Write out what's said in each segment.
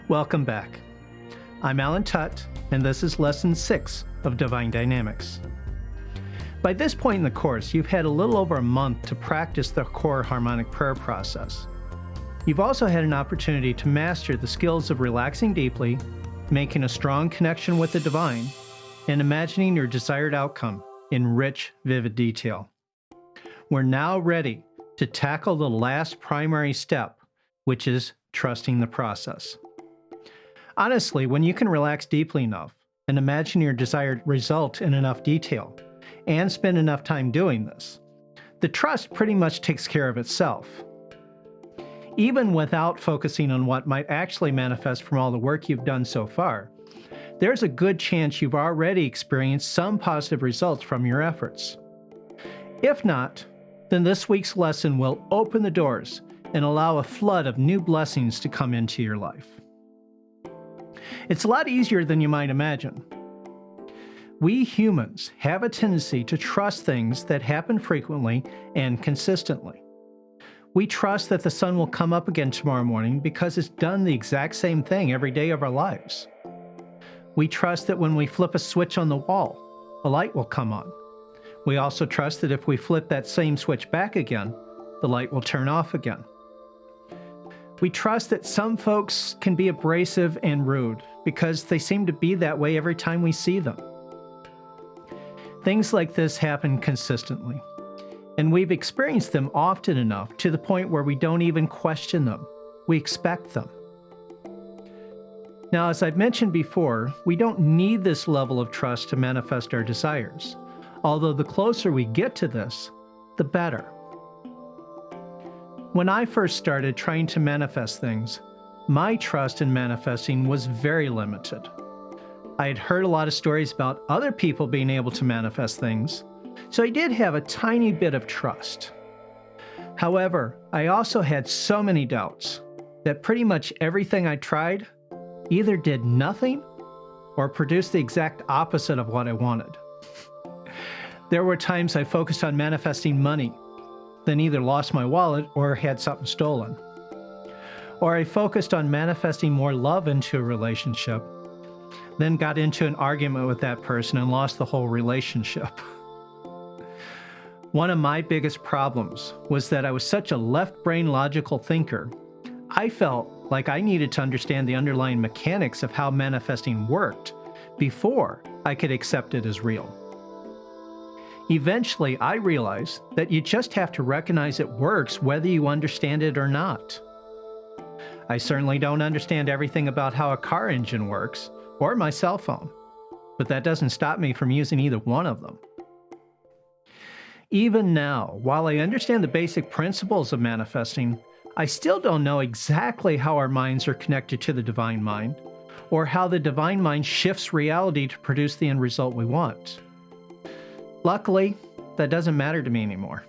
Welcome back. I'm Alan Tutt, and this is Lesson 6 of Divine Dynamics. By this point in the course, you've had a little over a month to practice the core harmonic prayer process. You've also had an opportunity to master the skills of relaxing deeply, making a strong connection with the divine, and imagining your desired outcome in rich, vivid detail. We're now ready to tackle the last primary step, which is trusting the process. Honestly, when you can relax deeply enough and imagine your desired result in enough detail, and spend enough time doing this, the trust pretty much takes care of itself. Even without focusing on what might actually manifest from all the work you've done so far, there's a good chance you've already experienced some positive results from your efforts. If not, then this week's lesson will open the doors and allow a flood of new blessings to come into your life. It's a lot easier than you might imagine. We humans have a tendency to trust things that happen frequently and consistently. We trust that the sun will come up again tomorrow morning because it's done the exact same thing every day of our lives. We trust that when we flip a switch on the wall, a light will come on. We also trust that if we flip that same switch back again, the light will turn off again. We trust that some folks can be abrasive and rude because they seem to be that way every time we see them. Things like this happen consistently, and we've experienced them often enough to the point where we don't even question them. We expect them. Now, as I've mentioned before, we don't need this level of trust to manifest our desires, although the closer we get to this, the better. When I first started trying to manifest things, my trust in manifesting was very limited. I had heard a lot of stories about other people being able to manifest things, so I did have a tiny bit of trust. However, I also had so many doubts that pretty much everything I tried either did nothing or produced the exact opposite of what I wanted. There were times I focused on manifesting money, then either lost my wallet or had something stolen. Or I focused on manifesting more love into a relationship, then got into an argument with that person and lost the whole relationship. One of my biggest problems was that I was such a left-brain logical thinker, I felt like I needed to understand the underlying mechanics of how manifesting worked before I could accept it as real. Eventually, I realized that you just have to recognize it works whether you understand it or not. I certainly don't understand everything about how a car engine works, or my cell phone, but that doesn't stop me from using either one of them. Even now, while I understand the basic principles of manifesting, I still don't know exactly how our minds are connected to the divine mind, or how the divine mind shifts reality to produce the end result we want. Luckily, that doesn't matter to me anymore.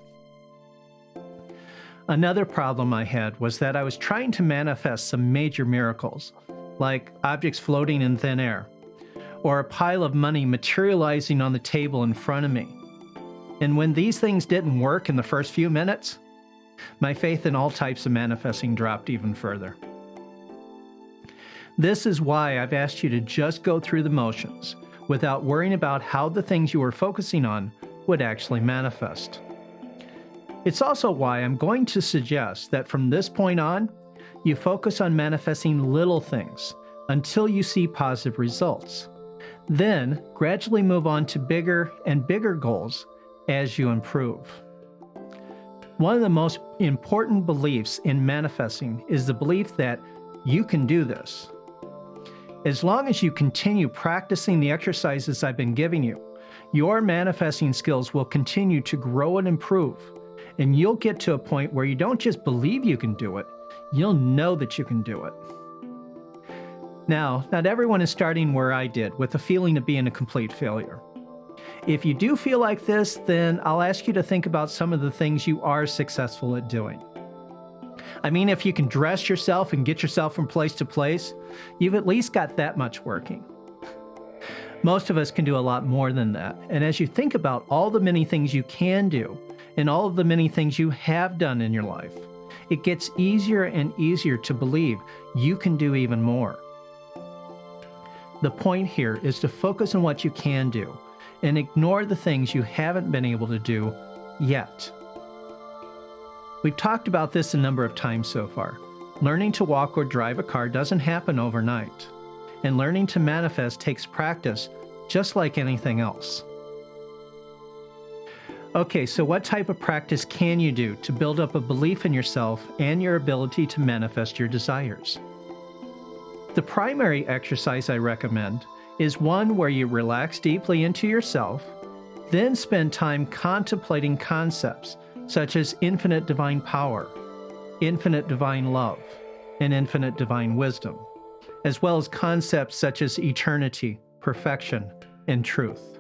Another problem I had was that I was trying to manifest some major miracles, like objects floating in thin air, or a pile of money materializing on the table in front of me. And when these things didn't work in the first few minutes, my faith in all types of manifesting dropped even further. This is why I've asked you to just go through the motions without worrying about how the things you were focusing on would actually manifest. It's also why I'm going to suggest that from this point on, you focus on manifesting little things until you see positive results. Then gradually move on to bigger and bigger goals as you improve. One of the most important beliefs in manifesting is the belief that you can do this. As long as you continue practicing the exercises I've been giving you, your manifesting skills will continue to grow and improve, and you'll get to a point where you don't just believe you can do it, you'll know that you can do it. Now, not everyone is starting where I did, with the feeling of being a complete failure. If you do feel like this, then I'll ask you to think about some of the things you are successful at doing. I mean, if you can dress yourself and get yourself from place to place, you've at least got that much working. Most of us can do a lot more than that, and as you think about all the many things you can do, and all of the many things you have done in your life, it gets easier and easier to believe you can do even more. The point here is to focus on what you can do and ignore the things you haven't been able to do yet. We've talked about this a number of times so far. Learning to walk or drive a car doesn't happen overnight, and learning to manifest takes practice just like anything else. Okay, so what type of practice can you do to build up a belief in yourself and your ability to manifest your desires? The primary exercise I recommend is one where you relax deeply into yourself, then spend time contemplating concepts such as infinite divine power, infinite divine love, and infinite divine wisdom, as well as concepts such as eternity, perfection, and truth.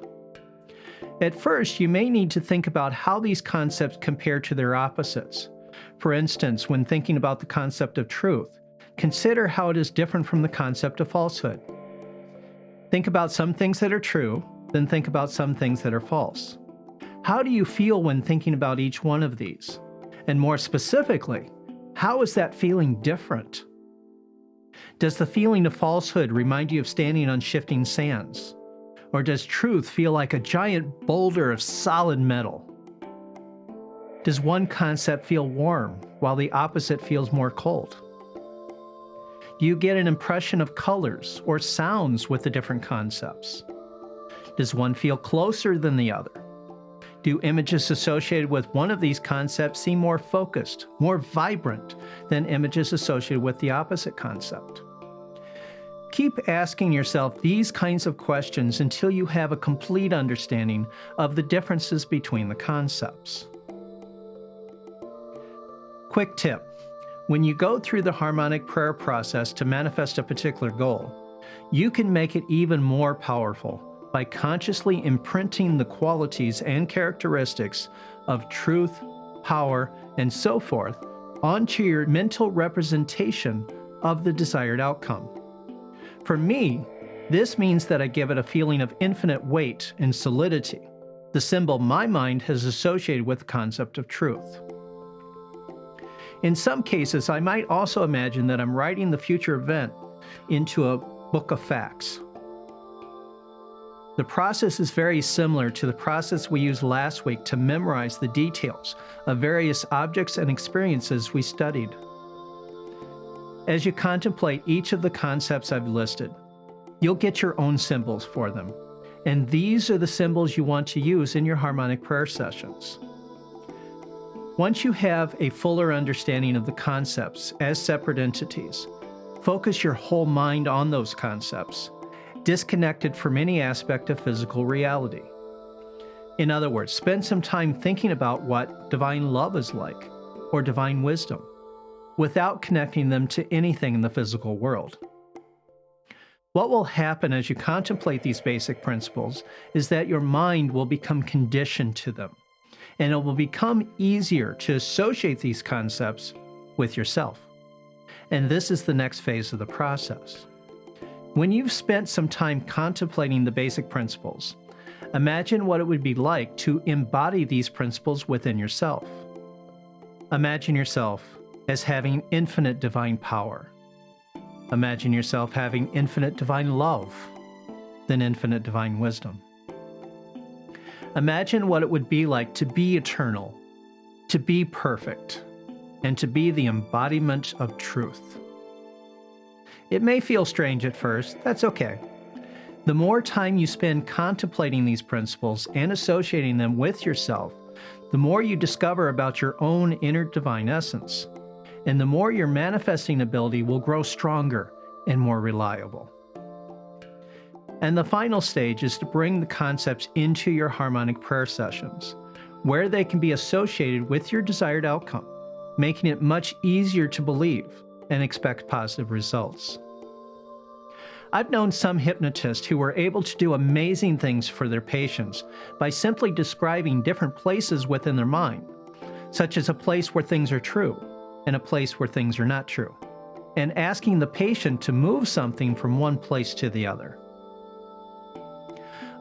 At first, you may need to think about how these concepts compare to their opposites. For instance, when thinking about the concept of truth, consider how it is different from the concept of falsehood. Think about some things that are true, then think about some things that are false. How do you feel when thinking about each one of these? And more specifically, how is that feeling different? Does the feeling of falsehood remind you of standing on shifting sands? Or does truth feel like a giant boulder of solid metal? Does one concept feel warm while the opposite feels more cold? Do you get an impression of colors or sounds with the different concepts? Does one feel closer than the other? Do images associated with one of these concepts seem more focused, more vibrant than images associated with the opposite concept? Keep asking yourself these kinds of questions until you have a complete understanding of the differences between the concepts. Quick tip. When you go through the harmonic prayer process to manifest a particular goal, you can make it even more powerful by consciously imprinting the qualities and characteristics of truth, power, and so forth onto your mental representation of the desired outcome. For me, this means that I give it a feeling of infinite weight and solidity, the symbol my mind has associated with the concept of truth. In some cases, I might also imagine that I'm writing the future event into a book of facts. The process is very similar to the process we used last week to memorize the details of various objects and experiences we studied. As you contemplate each of the concepts I've listed, you'll get your own symbols for them, and these are the symbols you want to use in your harmonic prayer sessions. Once you have a fuller understanding of the concepts as separate entities, focus your whole mind on those concepts, disconnected from any aspect of physical reality. In other words, spend some time thinking about what divine love is like, or divine wisdom, without connecting them to anything in the physical world. What will happen as you contemplate these basic principles is that your mind will become conditioned to them, and it will become easier to associate these concepts with yourself. And this is the next phase of the process. When you've spent some time contemplating the basic principles, imagine what it would be like to embody these principles within yourself. Imagine yourself as having infinite divine power. Imagine yourself having infinite divine love, then infinite divine wisdom. Imagine what it would be like to be eternal, to be perfect, and to be the embodiment of truth. It may feel strange at first, that's okay. The more time you spend contemplating these principles and associating them with yourself, the more you discover about your own inner divine essence, and the more your manifesting ability will grow stronger and more reliable. And the final stage is to bring the concepts into your harmonic prayer sessions, where they can be associated with your desired outcome, making it much easier to believe and expect positive results. I've known some hypnotists who were able to do amazing things for their patients by simply describing different places within their mind, such as a place where things are true and a place where things are not true, and asking the patient to move something from one place to the other.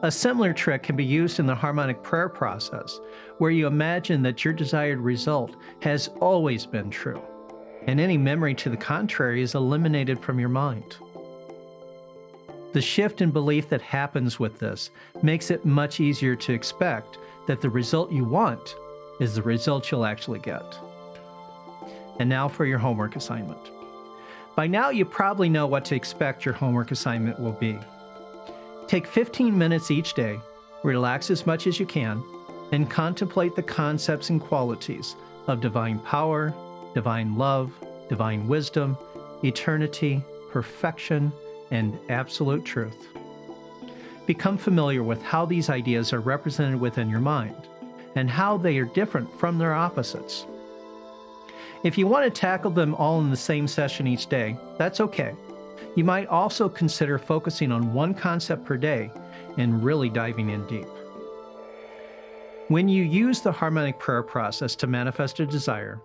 A similar trick can be used in the harmonic prayer process, where you imagine that your desired result has always been true, and any memory to the contrary is eliminated from your mind. The shift in belief that happens with this makes it much easier to expect that the result you want is the result you'll actually get. And now for your homework assignment. By now, you probably know what to expect your homework assignment will be. Take 15 minutes each day, relax as much as you can, and contemplate the concepts and qualities of divine power, divine love, divine wisdom, eternity, perfection, and absolute truth. Become familiar with how these ideas are represented within your mind and how they are different from their opposites. If you want to tackle them all in the same session each day, that's okay. You might also consider focusing on one concept per day and really diving in deep. When you use the harmonic prayer process to manifest a desire,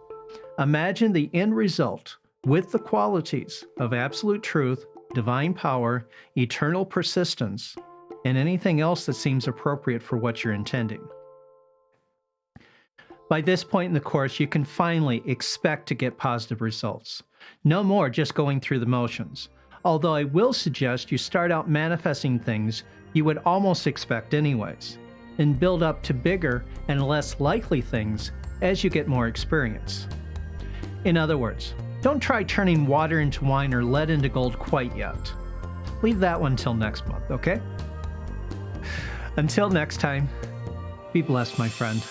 imagine the end result with the qualities of absolute truth, divine power, eternal persistence, and anything else that seems appropriate for what you're intending. By this point in the course, you can finally expect to get positive results. No more just going through the motions, although I will suggest you start out manifesting things you would almost expect anyways, and build up to bigger and less likely things as you get more experience. In other words, don't try turning water into wine or lead into gold quite yet. Leave that one till next month, okay? Until next time, be blessed, my friend.